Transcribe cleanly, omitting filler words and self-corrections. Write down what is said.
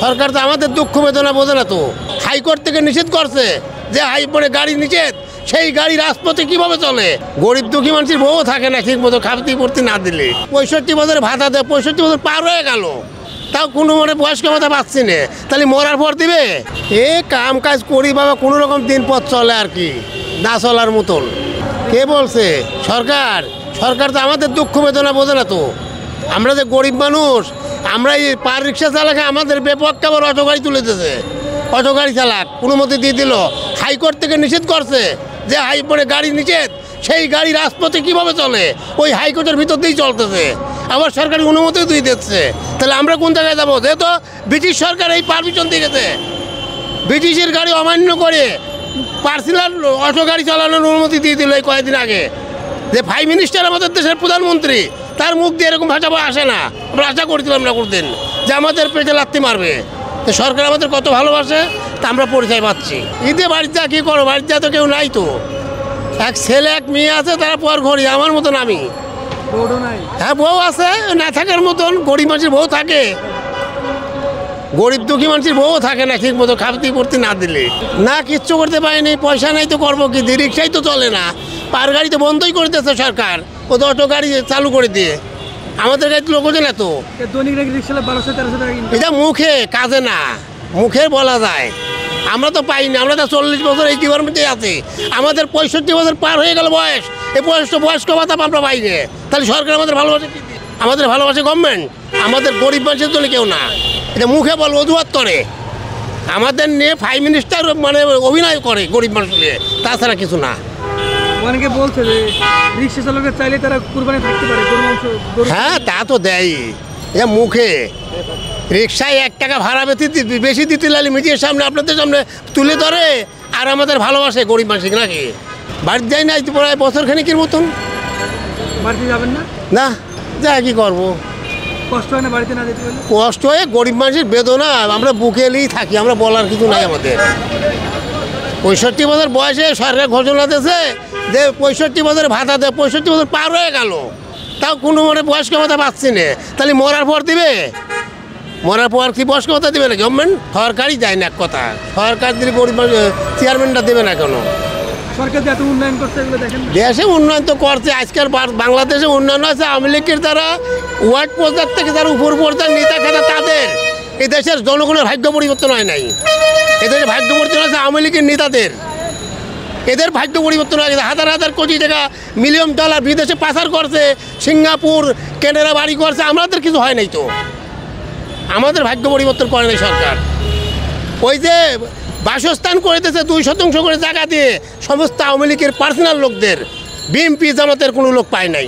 সরকার তো আমাদের দুঃখ বেদনা বোঝে না তো। হাইকোর্ট থেকে নিষেধ করছে যে হাইকোর্টে গাড়ি নিষেধ, সেই গাড়ি রাজপথে কিভাবে চলে? গরিব দুঃখী মানুষের বউ থাকে না ঠিক মতো খাপতি পড়তে না দিলে। 65 বছর ভাতা দেয়, 65 বছর পার হয়ে গেল, তাও কোনো মনে বয়স্ক ভাতা পাচ্ছি না, তাহলে মরার পর দিবে? এ কাম কাজ করি বাবা, কোনো রকম দিন পথ চলে আর কি, না চলার মতন। কে বলছে? সরকার। সরকার তো আমাদের দুঃখ বেদনা বোঝে না তো। আমরা যে গরিব মানুষ, আমরা এই পার রিক্সা চালাকে আমাদের বেপক্ষে আবার অটো গাড়ি তুলে দিয়েছে। অটো গাড়ি চালাক কোনো মতে দিয়ে দিল। হাইকোর্ট থেকে নিষেধ করছে যে হাইকোর্টে গাড়ি নিষেধ, সেই গাড়ি রাজপথে কিভাবে চলে? ওই হাইকোর্টের ভিতর দিয়েই চলতেছে, আবার সরকারি অনুমতিও দিয়ে দিচ্ছে। তাহলে আমরা কোন জায়গায় যাবো? যেহেতু ব্রিটিশ সরকার এই পারমিশন দিয়ে গেছে, ব্রিটিশের গাড়ি অমান্য করে পার্সোনাল অটো গাড়ি চালানোর অনুমতি দিয়ে দিল এই কয়েকদিন আগে। যে প্রাইম মিনিস্টার আমাদের দেশের প্রধানমন্ত্রী, তার মুখ দিয়ে এরকম ভাষা আসে না। আমরা আশা করছিলাম না কোনদিন যে আমাদের পেটে লাথি মারবে। তো সরকার আমাদের কত ভালোবাসে তা আমরা পরিচয় পাচ্ছি। ঈদে বাড়িতে যা কী করো, বাড়িতে যা তো কেউ নাই তো। এক ছেলে এক মেয়ে আছে, তারা পর ঘড়ি আমার মতন আমি। হ্যাঁ বউ আছে, না থাকার মতন। গরিব মানুষের বউ থাকে, গরিব দুঃখী মানুষের বউ থাকে না ঠিক মতো খাপতি পড়তে না দিলে। না কিচ্ছু করতে পারিনি, পয়সা নাই তো করবো কি? রিক্সাই তো চলে না, পার গাড়ি তো বন্ধই করে দিয়েছে সরকার। ও তো অটো গাড়ি চালু করে দিয়ে, আমাদের গাড়িতে লোক ওঠে না তো। এটা মুখে, কাজে না, মুখে বলা যায়। আমরা তো পাইনি, আমরা তো 40 বছর এই ডিপার্টমেন্টে আছি। আমাদের 65 বছর পার হয়ে গেল বয়স, এই বয়স্ক ভাতা আমরা পাইনি। তাহলে সরকার আমাদের ভালোবাসে কি? আমাদের ভালোবাসে গভর্নমেন্ট, আমাদের গরিব মানুষের জন্য কেউ না। এটা মুখে বল, অজুহাত করে আমাদের নিয়ে প্রাইম মিনিস্টার মানে অভিনয় করে গরিব মানুষ নিয়ে, তাছাড়া কিছু না। অনেকে বলছে যে রিক্সা চালকের চাইলে তারা কুরবানি থাকতে পারে। হ্যাঁ তা তো দেয়, এটা মুখে। রিক্সায় 1 টাকা ভাড়া বেশি দিতে লাগলে মিডিয়ার সামনে আপনাদের সামনে তুলে ধরে, আর আমাদের ভালোবাসে গরিব মানুষ নাকি? বাড়িতে যাই না প্রায় বছরখানিকের মতন। বাড়িতে যাবেন না? না, যা কি করবো? কষ্ট হয় না বাড়িতে না যেতে? কষ্ট হয়ে গরিব মানুষের বেদনা আমরা বুকে এলেই থাকি, আমরা বলার কিছু নাই আমাদের। 65 বছর বয়সে সরকার ঘোষণা দিয়েছে যে 65 বছরে ভাতা দেয়, 65 বছর পার হয়ে গেল, তাও কোনো মনে বয়স্ক ভাতা পাচ্ছি না, তাহলে মরার পর দিবে? মরার পর কি বয়স্ক ভাতা দেবে না গভর্নমেন্ট? সরকারই যায় না এক কথা। সরকার দিলে গরিব মানুষ চেয়ারম্যানটা দেবে না কেন? সরকার যে এত উন্নয়ন করছে এগুলো দেখেন। দেশে উন্নয়ন তো করছে, আজকাল বাংলাদেশে উন্নয়ন আছে আওয়ামী লীগের দ্বারা। ওয়ার্ড পর্যায় থেকে যারা উপর পর্যায়ের নেতা খেতা, তাদের এই দেশের জনগণের ভাগ্য পরিবর্তন হয় নাই। এদের ভাগ্য পরিবর্তন হয়েছে আওয়ামী লীগের নেতাদের। এদের ভাগ্য পরিবর্তন হয়ে গেছে। হাজার হাজার কোটি টাকা, $1 মিলিয়ন বিদেশে পাচার করছে, সিঙ্গাপুর কেনাডা বাড়ি করছে, আমাদের কিছু হয় নাই তো। আমাদের ভাগ্য পরিবর্তন করে নাই সরকার। ওই যে বাসস্থান করে দিয়েছে 2% করে জায়গা দিয়ে সমস্ত আওয়ামী লীগের পার্সোনাল লোকদের, বিএনপি জামাতের কোনো লোক পায় নাই।